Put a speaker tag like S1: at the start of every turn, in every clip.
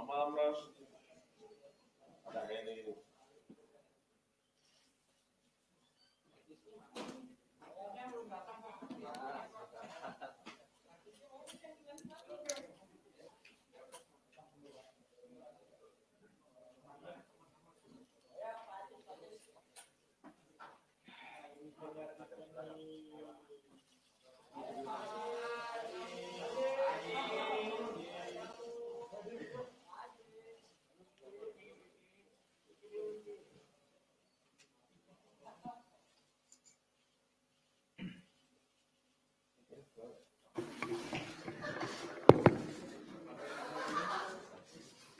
S1: Selamat malam, Ros. Ada ini.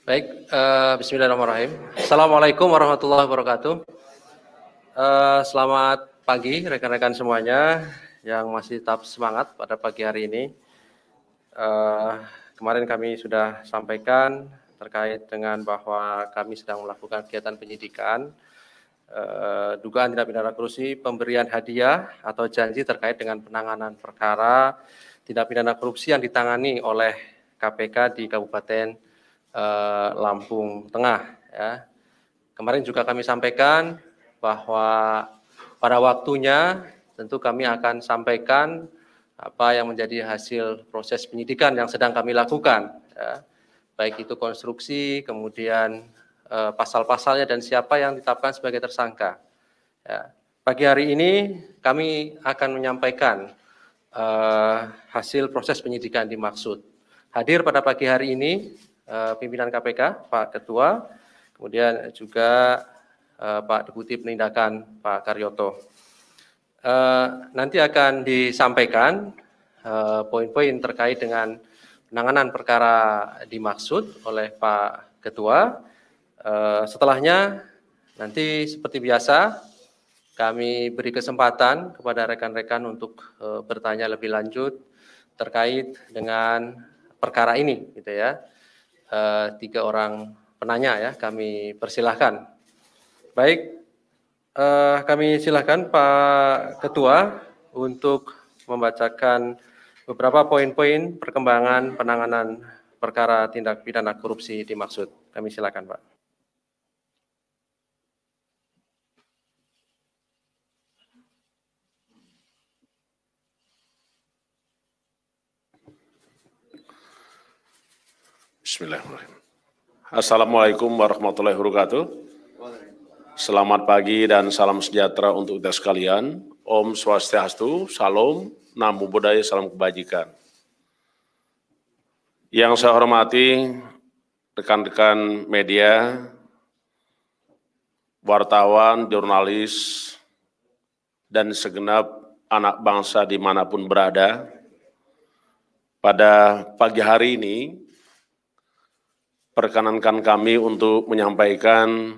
S2: Baik, bismillahirrahmanirrahim. Assalamualaikum warahmatullahi wabarakatuh. Selamat pagi rekan-rekan semuanya yang masih tetap semangat pada pagi hari ini. Kemarin kami sudah sampaikan terkait dengan bahwa kami sedang melakukan kegiatan penyidikan dugaan tindak pidana korupsi, pemberian hadiah atau janji terkait dengan penanganan perkara tindak pidana korupsi yang ditangani oleh KPK di Kabupaten Lampung Tengah. Ya. Kemarin juga kami sampaikan bahwa pada waktunya tentu kami akan sampaikan apa yang menjadi hasil proses penyidikan yang sedang kami lakukan, ya. Baik itu konstruksi, kemudian pasal-pasalnya dan siapa yang ditetapkan sebagai tersangka. Ya. Pagi hari ini kami akan menyampaikan hasil proses penyidikan dimaksud. Hadir pada pagi hari ini pimpinan KPK, Pak Ketua, kemudian juga Pak Deputi Penindakan, Pak Karyoto. Nanti akan disampaikan poin-poin terkait dengan penanganan perkara dimaksud oleh Pak Ketua. Setelahnya nanti seperti biasa kami beri kesempatan kepada rekan-rekan untuk bertanya lebih lanjut terkait dengan perkara ini, gitu ya. 3 orang penanya ya, kami persilahkan. Baik, kami silahkan Pak Ketua untuk membacakan beberapa poin-poin perkembangan penanganan perkara tindak pidana korupsi dimaksud. Kami silakan, Pak.
S1: Bismillahirrahmanirrahim. Assalamualaikum warahmatullahi wabarakatuh. Selamat pagi dan salam sejahtera untuk kita sekalian. Om Swastiastu, Salam, Namo Buddhaya, Salam Kebajikan. Yang saya hormati rekan-rekan media, wartawan, jurnalis, dan segenap anak bangsa dimanapun berada. Pada pagi hari ini, perkenankan kami untuk menyampaikan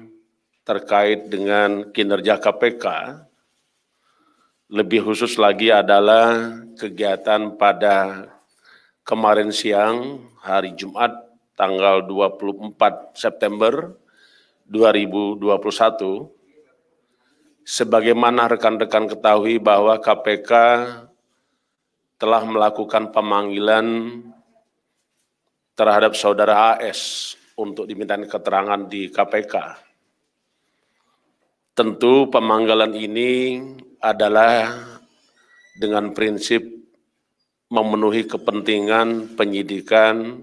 S1: terkait dengan kinerja KPK, lebih khusus lagi adalah kegiatan pada kemarin siang, hari Jumat, tanggal 24 September 2021, sebagaimana rekan-rekan ketahui bahwa KPK telah melakukan pemanggilan terhadap saudara AS untuk dimintai keterangan di KPK. Tentu pemanggilan ini adalah dengan prinsip memenuhi kepentingan penyidikan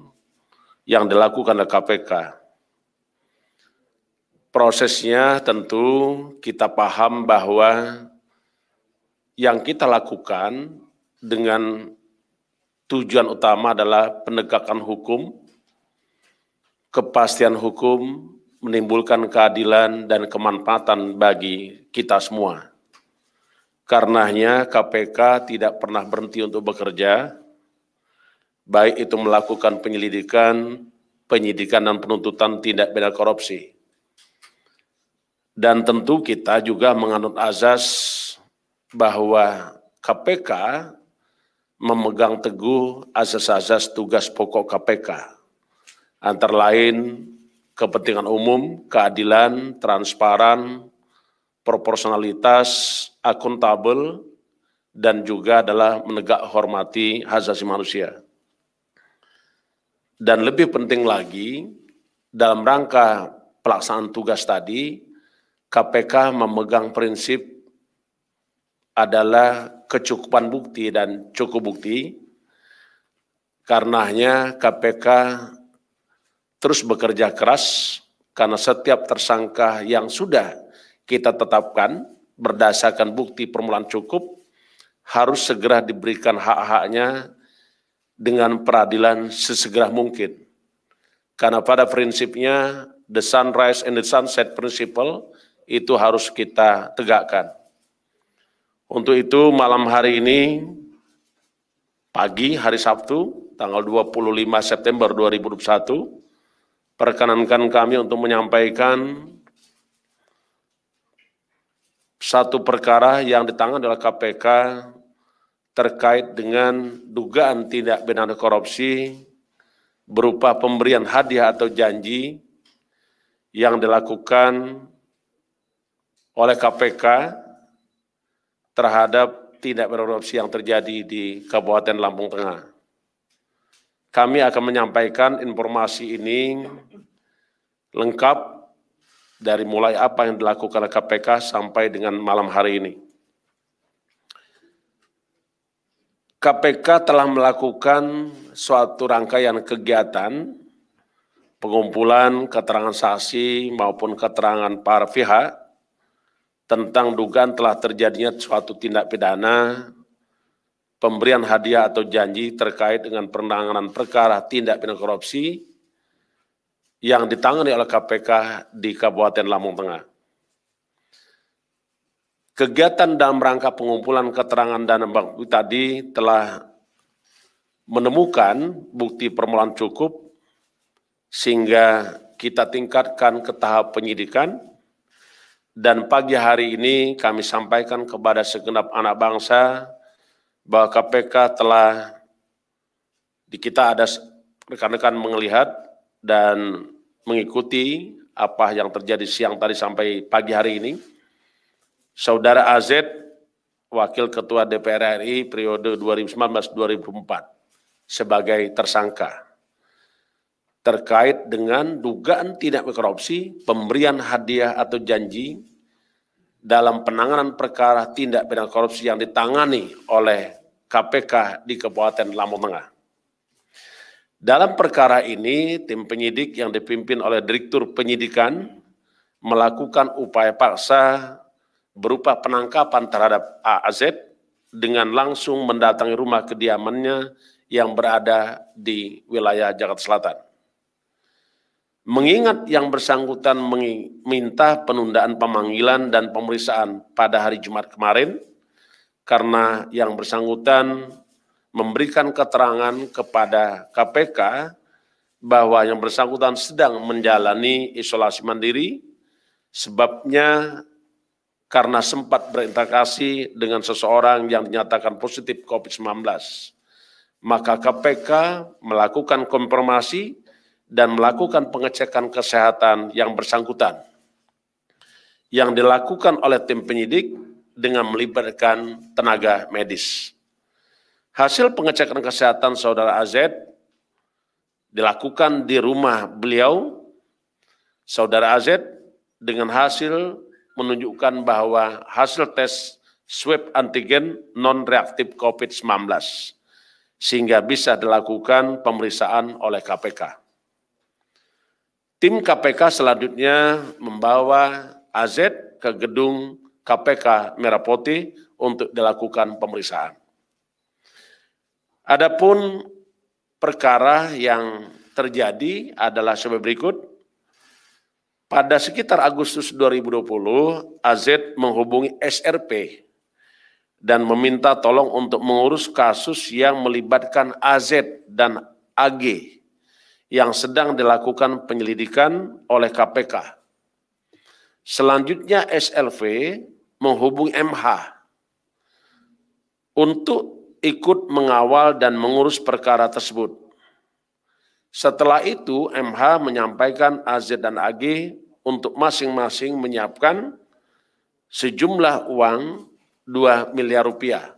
S1: yang dilakukan oleh KPK. Prosesnya tentu kita paham bahwa yang kita lakukan dengan tujuan utama adalah penegakan hukum, kepastian hukum, menimbulkan keadilan dan kemanfaatan bagi kita semua. Karenanya KPK tidak pernah berhenti untuk bekerja, baik itu melakukan penyelidikan, penyidikan dan penuntutan tindak pidana korupsi. Dan tentu kita juga menganut azas bahwa KPK memegang teguh azas-azas tugas pokok KPK, antara lain kepentingan umum, keadilan, transparan, proporsionalitas, akuntabel, dan juga adalah menegak hormati hak asasi manusia. Dan lebih penting lagi, dalam rangka pelaksanaan tugas tadi, KPK memegang prinsip adalah kecukupan bukti dan cukup bukti. Karenanya KPK terus bekerja keras karena setiap tersangka yang sudah kita tetapkan berdasarkan bukti permulaan cukup harus segera diberikan hak-haknya dengan peradilan sesegera mungkin. Karena pada prinsipnya the sunrise and the sunset principle itu harus kita tegakkan. Untuk itu malam hari ini, pagi hari Sabtu, tanggal 25 September 2021, perkenankan kami untuk menyampaikan satu perkara yang ditangani oleh KPK terkait dengan dugaan tindak pidana korupsi berupa pemberian hadiah atau janji yang dilakukan oleh KPK terhadap tindak pidana korupsi yang terjadi di Kabupaten Lampung Tengah. Kami akan menyampaikan informasi ini lengkap dari mulai apa yang dilakukan oleh KPK sampai dengan malam hari ini. KPK telah melakukan suatu rangkaian kegiatan pengumpulan keterangan saksi maupun keterangan para pihak tentang dugaan telah terjadinya suatu tindak pidana pemberian hadiah atau janji terkait dengan penanganan perkara tindak pidana korupsi yang ditangani oleh KPK di Kabupaten Lampung Tengah. Kegiatan dalam rangka pengumpulan keterangan dan bukti tadi telah menemukan bukti permulaan cukup sehingga kita tingkatkan ke tahap penyidikan, dan pagi hari ini kami sampaikan kepada segenap anak bangsa bahwa KPK telah kita ada rekan-rekan melihat dan mengikuti apa yang terjadi siang tadi sampai pagi hari ini. Saudara AZ, Wakil Ketua DPR RI periode 2019-2024 sebagai tersangka terkait dengan dugaan tindak pidana korupsi, pemberian hadiah atau janji dalam penanganan perkara tindak pidana korupsi yang ditangani oleh KPK di Kabupaten Lampung Tengah. Dalam perkara ini, tim penyidik yang dipimpin oleh Direktur Penyidikan melakukan upaya paksa berupa penangkapan terhadap AZ dengan langsung mendatangi rumah kediamannya yang berada di wilayah Jakarta Selatan. Mengingat yang bersangkutan meminta penundaan pemanggilan dan pemeriksaan pada hari Jumat kemarin, karena yang bersangkutan memberikan keterangan kepada KPK bahwa yang bersangkutan sedang menjalani isolasi mandiri, sebabnya karena sempat berinteraksi dengan seseorang yang dinyatakan positif COVID-19. Maka KPK melakukan konfirmasi dan melakukan pengecekan kesehatan yang bersangkutan, yang dilakukan oleh tim penyidik dengan melibatkan tenaga medis. Hasil pengecekan kesehatan saudara AZ dilakukan di rumah beliau. Saudara AZ dengan hasil menunjukkan bahwa hasil tes swab antigen non-reaktif COVID-19, sehingga bisa dilakukan pemeriksaan oleh KPK. Tim KPK selanjutnya membawa AZ ke gedung KPK Merah Putih untuk dilakukan pemeriksaan. Adapun perkara yang terjadi adalah sebagai berikut. Pada sekitar Agustus 2020, AZ menghubungi SRP dan meminta tolong untuk mengurus kasus yang melibatkan AZ dan AG yang sedang dilakukan penyelidikan oleh KPK. Selanjutnya SLV menghubungi MH untuk ikut mengawal dan mengurus perkara tersebut. Setelah itu MH menyampaikan AZ dan AG untuk masing-masing menyiapkan sejumlah uang 2 miliar rupiah.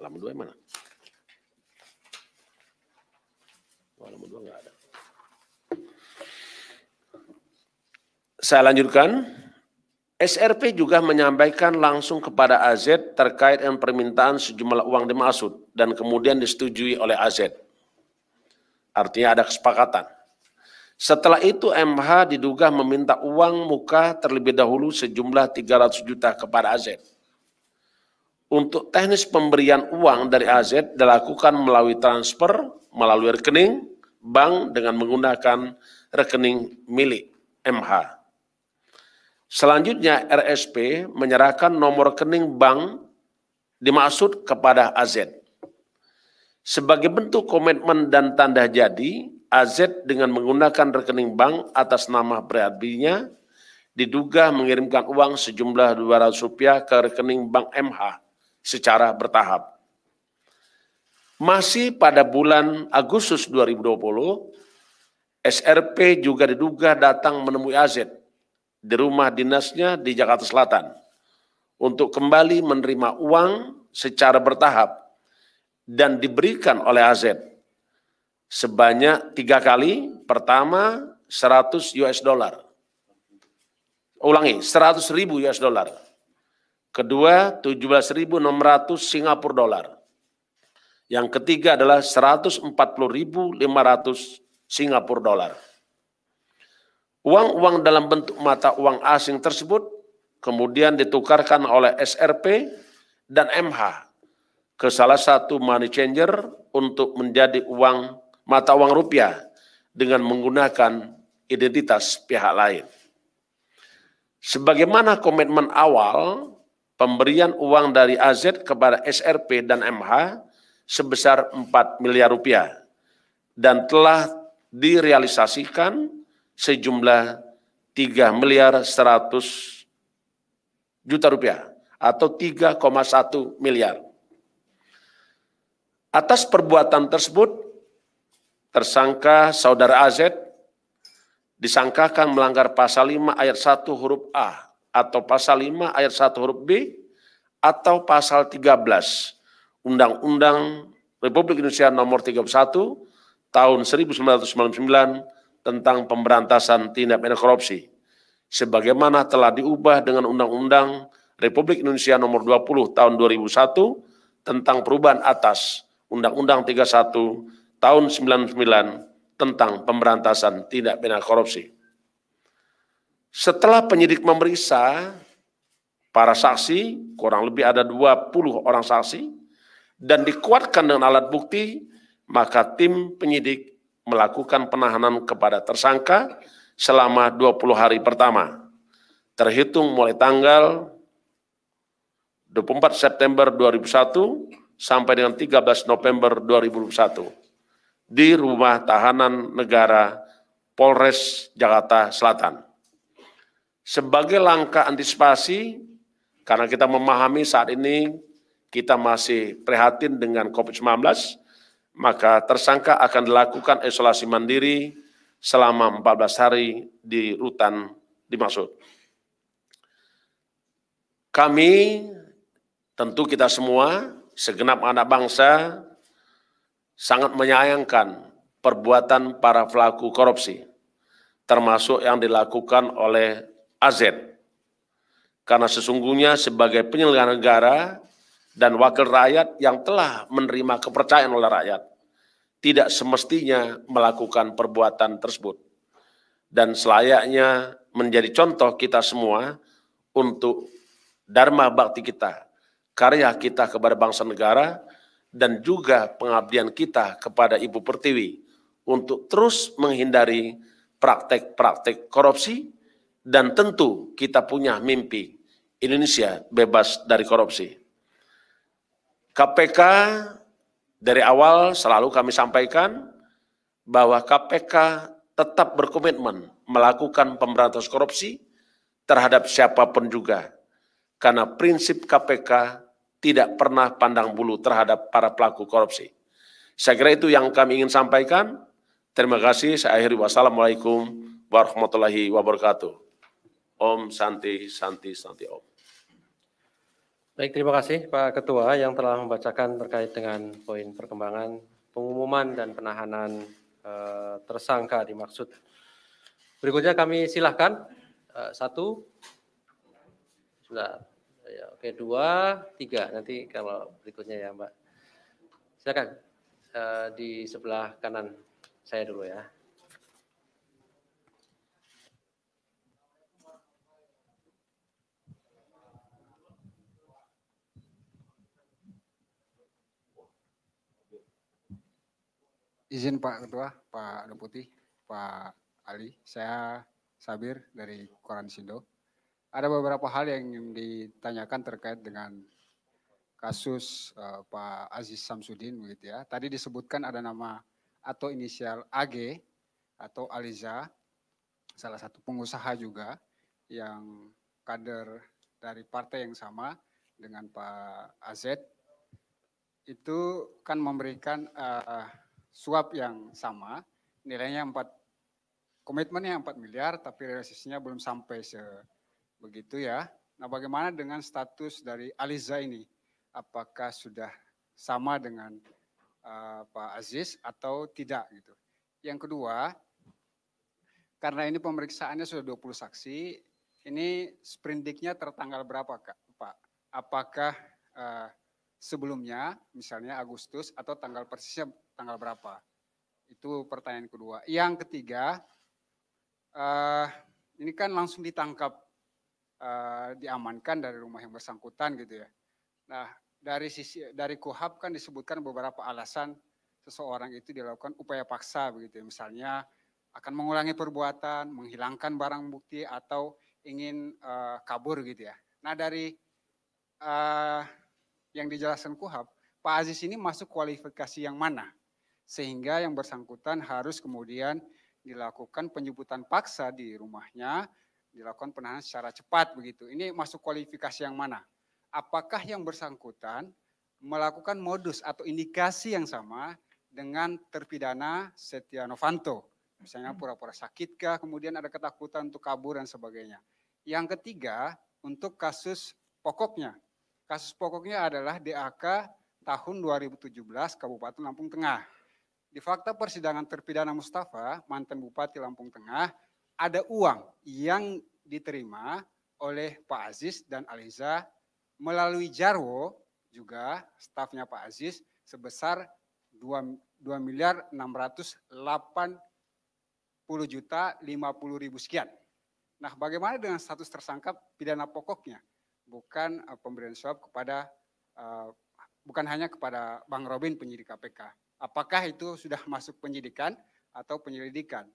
S1: Halaman 2 mana? Halaman 2 nggak ada. Saya lanjutkan. SRP juga menyampaikan langsung kepada AZ terkait dengan permintaan sejumlah uang dimaksud dan kemudian disetujui oleh AZ. Artinya ada kesepakatan. Setelah itu MH diduga meminta uang muka terlebih dahulu sejumlah 300 juta kepada AZ. Untuk teknis pemberian uang dari AZ dilakukan melalui transfer melalui rekening bank dengan menggunakan rekening milik MH. Selanjutnya RSP menyerahkan nomor rekening bank dimaksud kepada AZ. Sebagai bentuk komitmen dan tanda jadi, AZ dengan menggunakan rekening bank atas nama pribadinya diduga mengirimkan uang sejumlah Rp200 ke rekening bank MH secara bertahap. Masih pada bulan Agustus 2020, SRP juga diduga datang menemui AZ di rumah dinasnya di Jakarta Selatan untuk kembali menerima uang secara bertahap dan diberikan oleh AZ sebanyak 3 kali. Pertama 100 US dollar. Ulangi, 100.000 US dollar. Kedua 17.600 Singapura dolar. Yang ketiga adalah 140.500 Singapura dolar. Uang-uang dalam bentuk mata uang asing tersebut kemudian ditukarkan oleh SRP dan MH ke salah satu money changer untuk menjadi mata uang rupiah dengan menggunakan identitas pihak lain. Sebagaimana komitmen awal, pemberian uang dari AZ kepada SRP dan MH sebesar 4 miliar rupiah dan telah direalisasikan sejumlah 3 miliar 100 juta rupiah atau 3,1 miliar. Atas perbuatan tersebut, tersangka saudara AZ disangkakan melanggar pasal 5 ayat 1 huruf A atau pasal 5 ayat 1 huruf B atau pasal 13 Undang-Undang Republik Indonesia nomor 31 tahun 1999 tentang pemberantasan tindak pidana korupsi, sebagaimana telah diubah dengan Undang-Undang Republik Indonesia nomor 20 tahun 2001 tentang perubahan atas Undang-Undang 31 tahun 99 tentang pemberantasan tindak pidana korupsi. Setelah penyidik memeriksa para saksi, kurang lebih ada 20 orang saksi, dan dikuatkan dengan alat bukti, maka tim penyidik melakukan penahanan kepada tersangka selama 20 hari pertama, terhitung mulai tanggal 24 September 2001 sampai dengan 13 November 2021 di Rumah Tahanan Negara Polres Jakarta Selatan. Sebagai langkah antisipasi, karena kita memahami saat ini kita masih prihatin dengan COVID-19, maka tersangka akan dilakukan isolasi mandiri selama 14 hari di rutan dimaksud. Kami, tentu kita semua, segenap anak bangsa, sangat menyayangkan perbuatan para pelaku korupsi, termasuk yang dilakukan oleh AZ. Karena sesungguhnya sebagai penyelenggara negara dan wakil rakyat yang telah menerima kepercayaan oleh rakyat, tidak semestinya melakukan perbuatan tersebut. Dan selayaknya menjadi contoh kita semua untuk dharma bakti kita, karya kita kepada bangsa negara, dan juga pengabdian kita kepada Ibu Pertiwi untuk terus menghindari praktek-praktek korupsi, dan tentu kita punya mimpi Indonesia bebas dari korupsi. KPK dari awal selalu kami sampaikan bahwa KPK tetap berkomitmen melakukan pemberantasan korupsi terhadap siapapun juga. Karena prinsip KPK tidak pernah pandang bulu terhadap para pelaku korupsi. Saya kira itu yang kami ingin sampaikan. Terima kasih. Saya akhiri. Wassalamualaikum warahmatullahi wabarakatuh. Om Santi, Santi, Santi Om.
S2: Baik, terima kasih Pak Ketua yang telah membacakan terkait dengan poin perkembangan pengumuman dan penahanan tersangka dimaksud. Berikutnya kami silahkan 1, sudah, ya, oke 2, 3 nanti kalau berikutnya ya Mbak. Silakan di sebelah kanan saya dulu ya.
S3: Izin Pak Ketua, Pak Deputi, Pak Ali, saya Sabir dari Koran Sindo. Ada beberapa hal yang ditanyakan terkait dengan kasus Pak Aziz Samsudin begitu ya. Tadi disebutkan ada nama atau inisial AG atau Aliza, salah satu pengusaha juga yang kader dari partai yang sama dengan Pak AZ. Itu kan memberikan suap yang sama, nilainya komitmennya 4 miliar, tapi realisasinya belum sampai sebegitu ya. Nah, bagaimana dengan status dari Aliza ini? Apakah sudah sama dengan Pak Aziz atau tidak gitu? Yang kedua, karena ini pemeriksaannya sudah 20 saksi, ini sprindiknya tertanggal berapa Pak? Apakah sebelumnya, misalnya Agustus, atau tanggal persisnya tanggal berapa? Itu pertanyaan kedua. Yang ketiga, ini kan langsung ditangkap, diamankan dari rumah yang bersangkutan gitu ya. Nah, dari KUHAP kan disebutkan beberapa alasan seseorang itu dilakukan upaya paksa begitu ya. Misalnya akan mengulangi perbuatan, menghilangkan barang bukti, atau ingin kabur gitu ya. Nah, dari yang dijelaskan KUHAP, Pak Aziz ini masuk kualifikasi yang mana? Sehingga yang bersangkutan harus kemudian dilakukan penjemputan paksa di rumahnya, dilakukan penahanan secara cepat begitu. Ini masuk kualifikasi yang mana? Apakah yang bersangkutan melakukan modus atau indikasi yang sama dengan terpidana Setia Novanto? Misalnya pura-pura sakitkah, kemudian ada ketakutan untuk kabur dan sebagainya. Yang ketiga, untuk kasus pokoknya. Kasus pokoknya adalah DAK tahun 2017 Kabupaten Lampung Tengah. Di fakta persidangan terpidana Mustafa, mantan Bupati Lampung Tengah, ada uang yang diterima oleh Pak Aziz dan Aliza melalui Jarwo, juga stafnya Pak Aziz, sebesar 2.680.050.000 sekian. Nah, bagaimana dengan status tersangka pidana pokoknya? Bukan pemberian suap kepada, bukan hanya kepada Bang Robin penyidik KPK. Apakah itu sudah masuk penyidikan atau penyelidikan?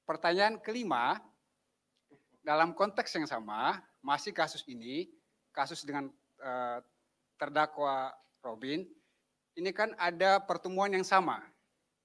S3: Pertanyaan kelima, dalam konteks yang sama, masih kasus ini, kasus dengan terdakwa Robin, ini kan ada pertemuan yang sama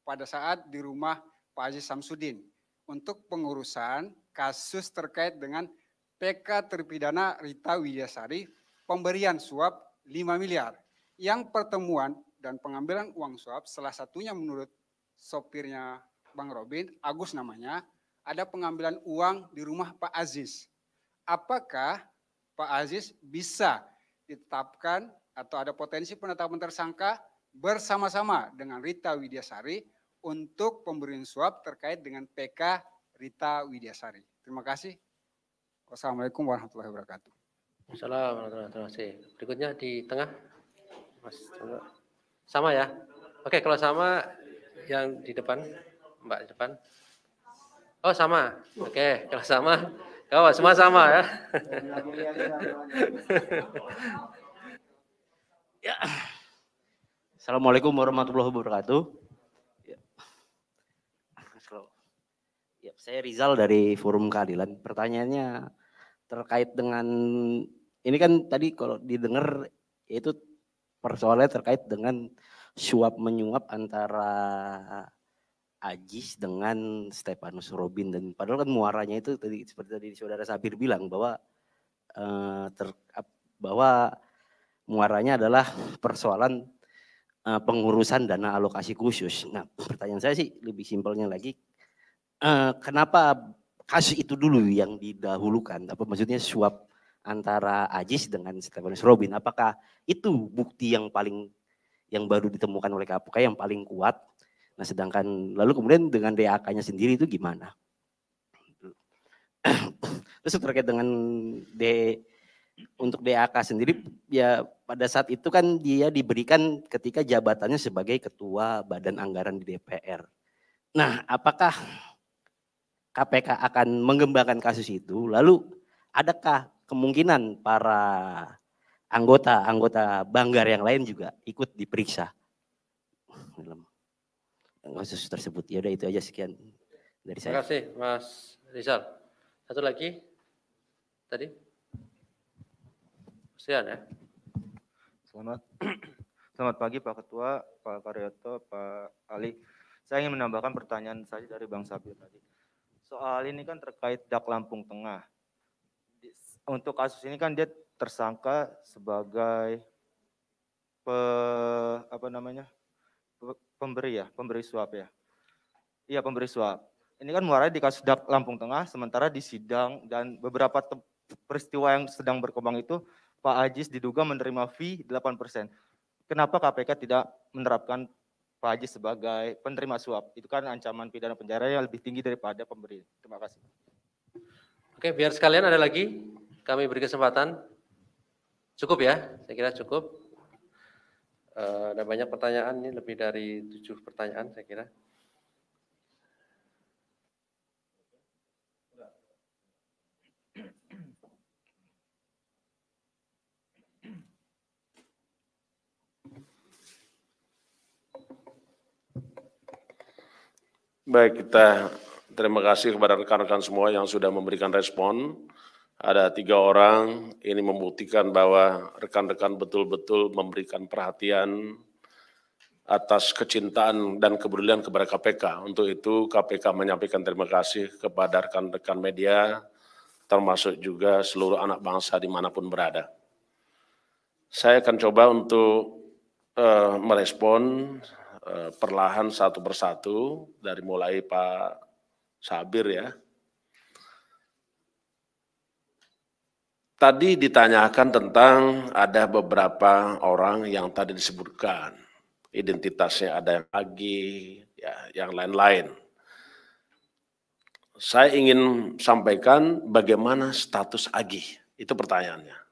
S3: pada saat di rumah Pak Aziz Samsudin untuk pengurusan kasus terkait dengan PK terpidana Rita Widyasari pemberian suap 5 miliar. Yang pertemuan dan pengambilan uang suap, salah satunya menurut sopirnya Bang Robin, Agus namanya, ada pengambilan uang di rumah Pak Aziz. Apakah Pak Aziz bisa ditetapkan atau ada potensi penetapan tersangka bersama-sama dengan Rita Widyasari untuk pemberian suap terkait dengan PK Rita Widyasari? Terima kasih. Wassalamualaikum warahmatullahi wabarakatuh.
S2: Assalamualaikum warahmatullahi wabarakatuh. Berikutnya di tengah, Mas. Sama ya? Oke, kalau sama yang di depan, Mbak di depan. Oh sama, oke, kalau sama, kalau semua sama ya.
S4: Ya. Assalamualaikum warahmatullahi wabarakatuh. Ya, saya Rizal dari Forum Keadilan. Pertanyaannya terkait dengan ini kan tadi kalau didengar itu persoalannya terkait dengan suap menyuap antara Aziz dengan Stefanus Robin, dan padahal kan muaranya itu tadi seperti tadi saudara Sabir bilang bahwa bahwa muaranya adalah persoalan pengurusan dana alokasi khusus. Nah, pertanyaan saya sih lebih simpelnya lagi, kenapa kasus itu dulu yang didahulukan? Apa maksudnya suap antara Aziz dengan Stefanus Robin? Apakah itu bukti yang baru ditemukan oleh KPK yang paling kuat Nah sedangkan lalu kemudian dengan DAK-nya sendiri itu gimana? Terus terkait dengan untuk DAK sendiri ya pada saat itu kan dia diberikan ketika jabatannya sebagai ketua Badan Anggaran di DPR. Nah, apakah KPK akan mengembangkan kasus itu? Lalu adakah kemungkinan para anggota Banggar yang lain juga ikut diperiksa dalam kasus tersebut? Ya udah itu aja, sekian dari saya.
S2: Terima kasih Mas Rizal. Satu lagi tadi. Silakan ya.
S5: Selamat pagi Pak Ketua, Pak Karyoto, Pak Ali. Saya ingin menambahkan pertanyaan saja dari Bang Sabir tadi. Soal ini kan terkait Dak Lampung Tengah. Untuk kasus ini kan dia tersangka sebagai pemberi suap ya. Iya, pemberi suap. Ini kan muaranya di kasus Dak Lampung Tengah, sementara di sidang dan beberapa peristiwa yang sedang berkembang itu Pak Ajis diduga menerima fee 8%. Kenapa KPK tidak menerapkan Pak Ajis sebagai penerima suap? Itu kan ancaman pidana penjara yang lebih tinggi daripada pemberi. Terima kasih.
S2: Oke, biar sekalian ada lagi, kami beri kesempatan. Cukup ya, saya kira cukup. Ada banyak pertanyaan, ini lebih dari 7 pertanyaan saya kira.
S1: Baik, kita terima kasih kepada rekan-rekan semua yang sudah memberikan respon. Ada 3 orang, ini membuktikan bahwa rekan-rekan betul-betul memberikan perhatian atas kecintaan dan kepedulian kepada KPK. Untuk itu KPK menyampaikan terima kasih kepada rekan-rekan media, termasuk juga seluruh anak bangsa dimanapun berada. Saya akan coba untuk merespon perlahan satu persatu, dari mulai Pak Sabir ya. Tadi ditanyakan tentang ada beberapa orang yang tadi disebutkan, identitasnya ada yang lagi, ya, yang lain-lain. Saya ingin sampaikan bagaimana status Agih, itu pertanyaannya.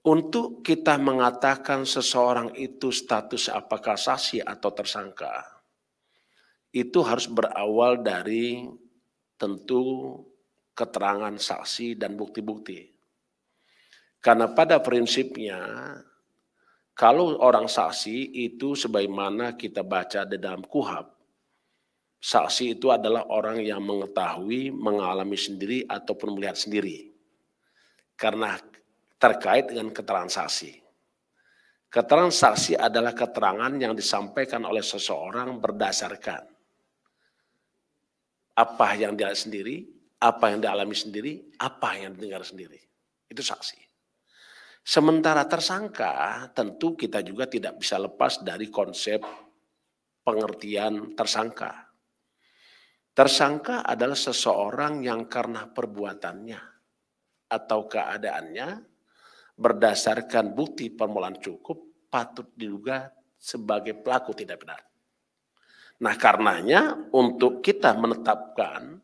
S1: Untuk kita mengatakan seseorang itu status apakah saksi atau tersangka, itu harus berawal dari tentu keterangan saksi dan bukti-bukti. Karena pada prinsipnya, kalau orang saksi itu sebagaimana kita baca di dalam KUHP, saksi itu adalah orang yang mengetahui, mengalami sendiri ataupun melihat sendiri. Karena terkait dengan keterangan saksi. Keterangan saksi adalah keterangan yang disampaikan oleh seseorang berdasarkan apa yang dia lihat sendiri, apa yang dialami sendiri, apa yang didengar sendiri. Itu saksi. Sementara tersangka, tentu kita juga tidak bisa lepas dari konsep pengertian tersangka. Tersangka adalah seseorang yang karena perbuatannya atau keadaannya berdasarkan bukti permulaan cukup patut diduga sebagai pelaku tindak pidana. Nah, karenanya untuk kita menetapkan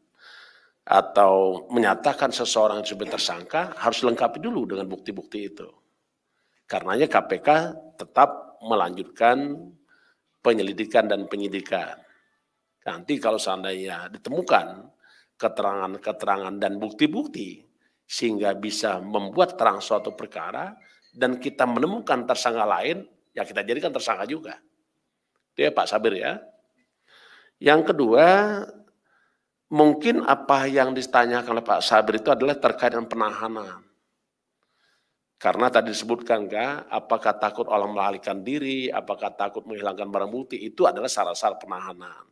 S1: atau menyatakan seseorang sebagai tersangka harus lengkapi dulu dengan bukti-bukti itu. Karenanya KPK tetap melanjutkan penyelidikan dan penyidikan. Nanti kalau seandainya ditemukan keterangan-keterangan dan bukti-bukti sehingga bisa membuat terang suatu perkara dan kita menemukan tersangka lain, ya kita jadikan tersangka juga. Itu ya Pak Sabir ya. Yang kedua, mungkin apa yang ditanyakan oleh Pak Sabir itu adalah terkait dengan penahanan. Karena tadi disebutkan kan, apakah takut orang melarikan diri, apakah takut menghilangkan barang bukti, itu adalah syarat-syarat penahanan.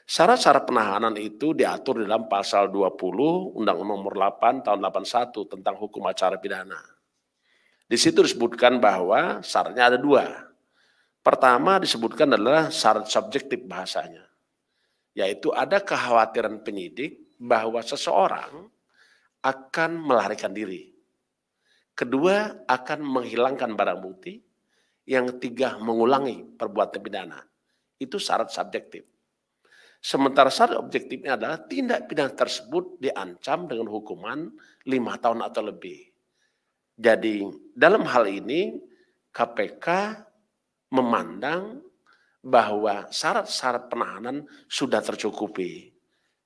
S1: Syarat-syarat penahanan itu diatur dalam pasal 20 Undang-Undang Nomor 8 Tahun 81 tentang hukum acara pidana. Di situ disebutkan bahwa syaratnya ada 2. Pertama disebutkan adalah syarat subjektif bahasanya, yaitu ada kekhawatiran penyidik bahwa seseorang akan melarikan diri. Kedua, akan menghilangkan barang bukti. Yang ketiga, mengulangi perbuatan pidana. Itu syarat subjektif. Sementara syarat objektifnya adalah tindak pidana tersebut diancam dengan hukuman 5 tahun atau lebih. Jadi dalam hal ini KPK memandang bahwa syarat-syarat penahanan sudah tercukupi.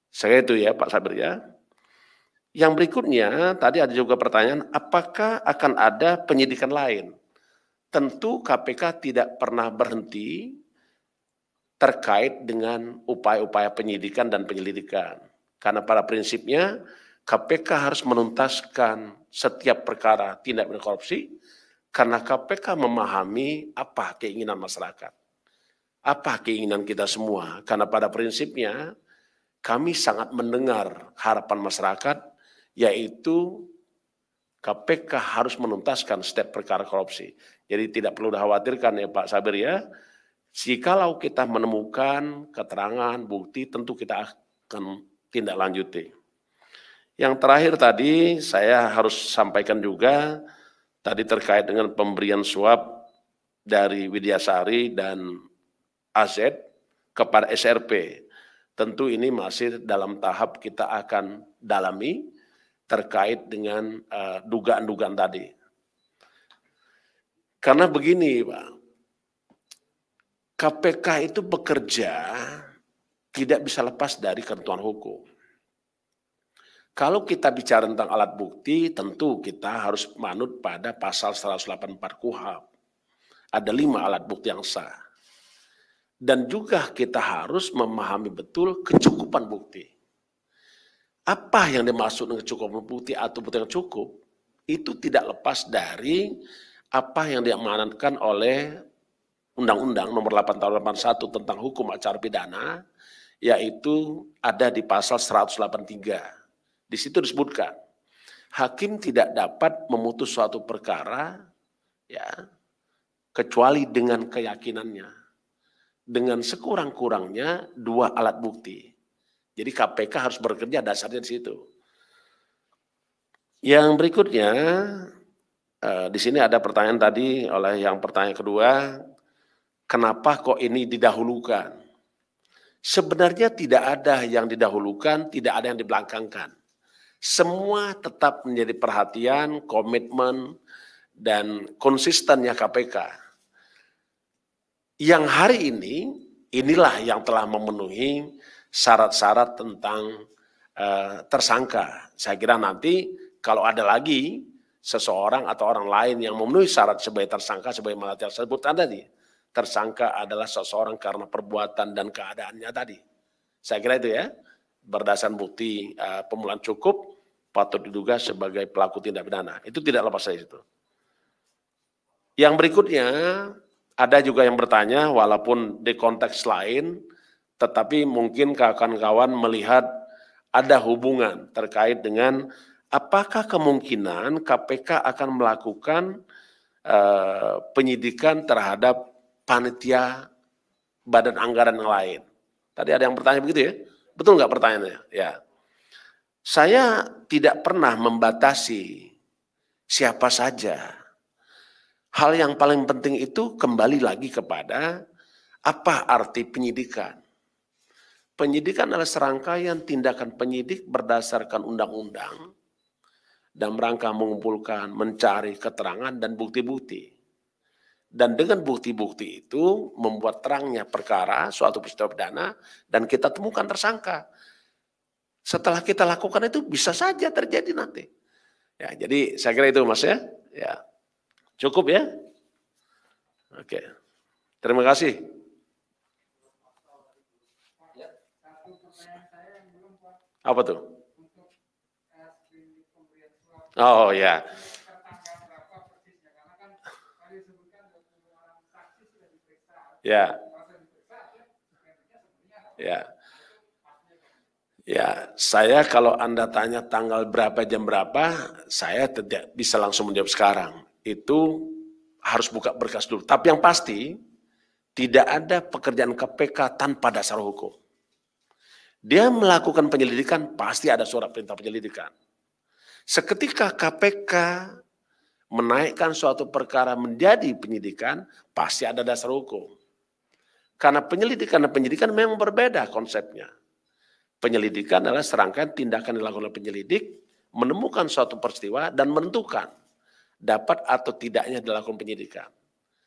S1: Saya itu ya Pak Sabir ya. Yang berikutnya tadi ada juga pertanyaan apakah akan ada penyidikan lain? Tentu KPK tidak pernah berhenti terkait dengan upaya-upaya penyidikan dan penyelidikan. Karena pada prinsipnya KPK harus menuntaskan setiap perkara tindak pidana korupsi karena KPK memahami apa keinginan masyarakat. Apa keinginan kita semua. Karena pada prinsipnya kami sangat mendengar harapan masyarakat yaitu KPK harus menuntaskan setiap perkara korupsi. Jadi tidak perlu dikhawatirkan ya Pak Sabir ya. Jikalau kita menemukan keterangan, bukti, tentu kita akan tindak lanjuti. Yang terakhir tadi saya harus sampaikan juga, tadi terkait dengan pemberian suap dari Widyasari dan AZ kepada SRP. Tentu ini masih dalam tahap kita akan dalami terkait dengan dugaan-dugaan tadi. Karena begini Pak, KPK itu bekerja tidak bisa lepas dari ketentuan hukum. Kalau kita bicara tentang alat bukti, tentu kita harus manut pada pasal 184 KUHP. Ada 5 alat bukti yang sah. Dan juga kita harus memahami betul kecukupan bukti. Apa yang dimaksud dengan kecukupan bukti atau bukti yang cukup, itu tidak lepas dari apa yang diamanatkan oleh Undang-Undang Nomor 8 Tahun 81 tentang Hukum Acara Pidana, yaitu ada di pasal 183. Di situ disebutkan, hakim tidak dapat memutus suatu perkara ya kecuali dengan keyakinannya, dengan sekurang-kurangnya 2 alat bukti. Jadi KPK harus bekerja dasarnya di situ. Yang berikutnya, di sini ada pertanyaan tadi oleh yang pertanyaan kedua, kenapa kok ini didahulukan? Sebenarnya tidak ada yang didahulukan, tidak ada yang dibelakangkan. Semua tetap menjadi perhatian, komitmen, dan konsistennya KPK. Yang hari ini, inilah yang telah memenuhi syarat-syarat tentang tersangka. Saya kira nanti kalau ada lagi seseorang atau orang lain yang memenuhi syarat sebagai tersangka, sebagai yang tersebut tadi. Tersangka adalah seseorang karena perbuatan dan keadaannya tadi. Saya kira itu ya, berdasarkan bukti pemulaan cukup, patut diduga sebagai pelaku tindak pidana. Itu tidak lepas dari itu. Yang berikutnya, ada juga yang bertanya, walaupun di konteks lain, tetapi mungkin kawan-kawan melihat ada hubungan terkait dengan apakah kemungkinan KPK akan melakukan penyidikan terhadap panitia badan anggaran yang lain. Tadi ada yang bertanya begitu ya? Betul nggak pertanyaannya? Ya. Saya tidak pernah membatasi siapa saja. Hal yang paling penting itu kembali lagi kepada apa arti penyidikan. Penyidikan adalah serangkaian tindakan penyidik berdasarkan undang-undang dan rangka mengumpulkan, mencari keterangan dan bukti-bukti. Dan dengan bukti-bukti itu membuat terangnya perkara, suatu peristiwa pidana, dan kita temukan tersangka. Setelah kita lakukan itu bisa saja terjadi nanti. Ya, jadi saya kira itu Mas ya. Ya. Cukup ya? Oke. Terima kasih. Apa tuh? Oh ya. Ya. Ya. Ya, saya kalau Anda tanya tanggal berapa, jam berapa, saya tidak bisa langsung menjawab sekarang. Itu harus buka berkas dulu. Tapi yang pasti, tidak ada pekerjaan KPK tanpa dasar hukum. Dia melakukan penyelidikan, pasti ada surat perintah penyelidikan. Seketika KPK menaikkan suatu perkara menjadi penyidikan, pasti ada dasar hukum. Karena penyelidikan dan penyidikan memang berbeda konsepnya. Penyelidikan adalah serangkaian tindakan dilakukan oleh penyelidik, menemukan suatu peristiwa dan menentukan dapat atau tidaknya dilakukan penyidikan.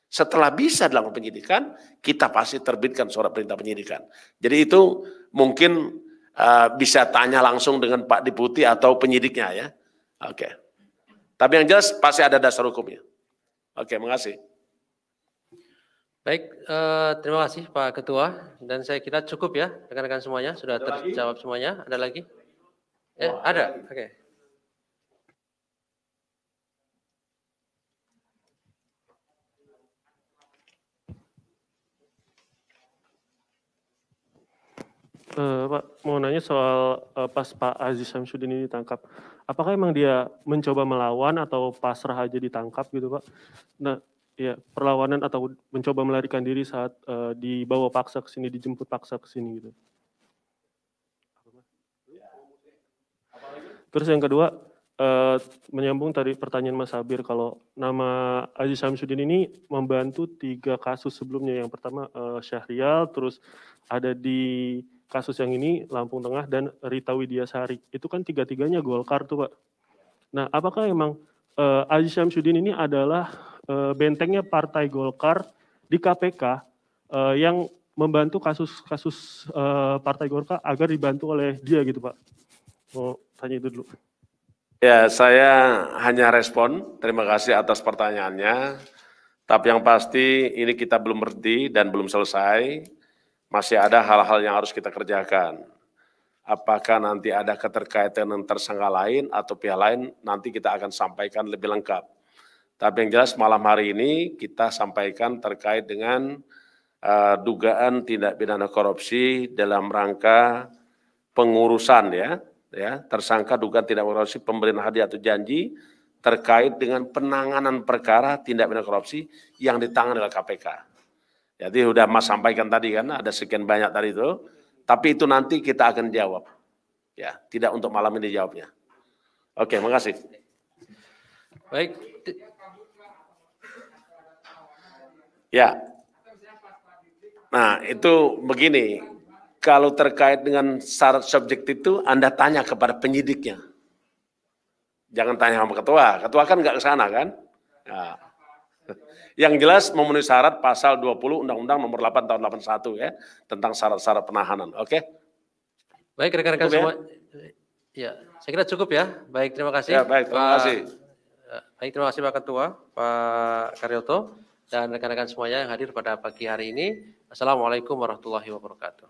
S1: Setelah bisa dilakukan penyidikan, kita pasti terbitkan surat perintah penyidikan. Jadi itu mungkin bisa tanya langsung dengan Pak Deputi atau penyidiknya ya. Oke. Tapi yang jelas pasti ada dasar hukumnya. Oke, makasih.
S2: Baik, terima kasih Pak Ketua, dan saya kira cukup ya rekan-rekan semuanya, sudah terjawab semuanya. Ada lagi? Ada, oke.
S6: Pak, mau nanya soal pas Pak Aziz Syamsuddin ini ditangkap. Apakah emang dia mencoba melawan atau pasrah aja ditangkap gitu Pak? Nah, ya perlawanan atau mencoba melarikan diri saat dibawa paksa ke sini, dijemput paksa ke sini gitu. Terus yang kedua, menyambung tadi pertanyaan Mas Sabir, kalau nama Aziz Syamsuddin ini membantu 3 kasus sebelumnya. Yang pertama Syahrial, terus ada di kasus yang ini Lampung Tengah dan Rita Widiasari. Itu kan 3-tiganya Golkar tuh Pak. Nah, apakah emang Aziz Syamsuddin ini adalah bentengnya Partai Golkar di KPK yang membantu kasus-kasus Partai Golkar agar dibantu oleh dia gitu Pak? Mau tanya itu dulu.
S1: Ya, saya hanya respon. Terima kasih atas pertanyaannya. Tapi yang pasti ini kita belum berhenti dan belum selesai. Masih ada hal-hal yang harus kita kerjakan. Apakah nanti ada keterkaitan dengan tersangka lain atau pihak lain, nanti kita akan sampaikan lebih lengkap. Tapi yang jelas malam hari ini kita sampaikan terkait dengan dugaan tindak pidana korupsi dalam rangka pengurusan ya, tersangka dugaan tindak pidana korupsi pemberian hadiah atau janji terkait dengan penanganan perkara tindak pidana korupsi yang ditangani oleh KPK. Jadi sudah Mas sampaikan tadi kan, ada sekian banyak tadi itu, tapi itu nanti kita akan jawab. Ya, tidak untuk malam ini jawabnya. Oke, makasih.
S2: Baik.
S1: Ya. Nah, itu begini. Kalau terkait dengan syarat subjektif itu, Anda tanya kepada penyidiknya. Jangan tanya sama ketua. Ketua kan nggak ke sana kan? Nah. Yang jelas memenuhi syarat pasal 20 Undang-Undang nomor 8 tahun 81 ya, tentang syarat-syarat penahanan. Oke?
S2: Baik, rekan-rekan semua. Ya, saya kira cukup ya. Baik, terima kasih.
S1: Ya, baik, terima kasih.
S2: Baik, terima kasih Pak Ketua, Pak Karyoto, dan rekan-rekan semuanya yang hadir pada pagi hari ini. Assalamualaikum warahmatullahi wabarakatuh.